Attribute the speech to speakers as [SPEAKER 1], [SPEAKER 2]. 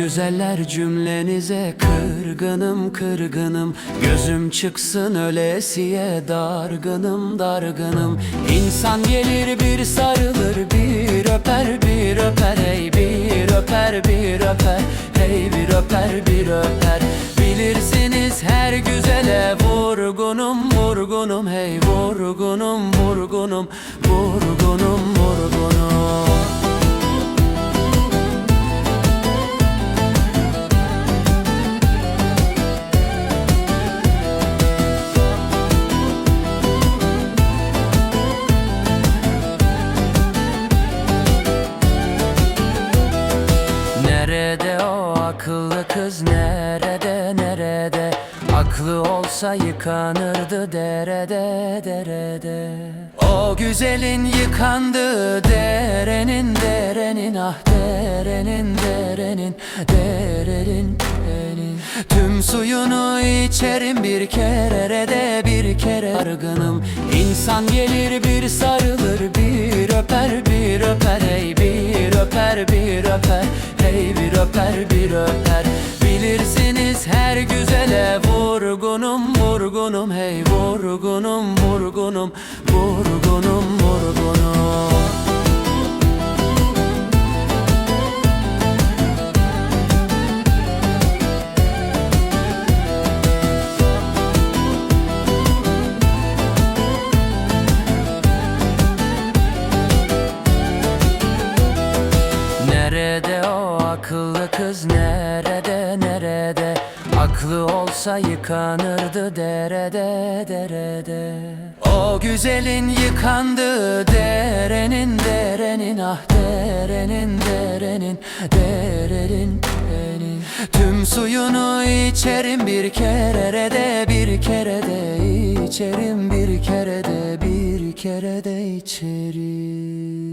[SPEAKER 1] güzeller cümlenize kırgınım kırgınım. Gözüm çıksın ölesiye dargınım dargınım. İnsan gelir bir sarılır bir öper bir öper. Hey bir öper bir öper. Hey bir öper bir öper. Bilirsiniz her güzele vurgunum vurgunum. Hey vurgunum vurgunum vurgunum vurgunum. Nerede o akıllı kız nerede nerede? Aklı olsa yıkanırdı derede derede. O güzelin yıkandığı derenin derenin ah derenin derenin derenin derenin. Tüm suyunu içerim bir kere de bir kere dargınım. İnsan gelir bir sarılır bir öper bir öper. Hey bir öper bir öper. Hey bir öper bir öper. Bilirsiniz her güzele vurgunum vurgunum. Hey vurgunum vurgunum vurgunum vurgunum. Nerede o akıllı kız nerede nerede? Aklı olsa yıkanırdı derede derede. O güzelin yıkandığı derenin derenin ah derenin derenin derenin derenin. Tüm suyunu içerim bir kere de bir kere de içerim bir kere de bir kere de içerim.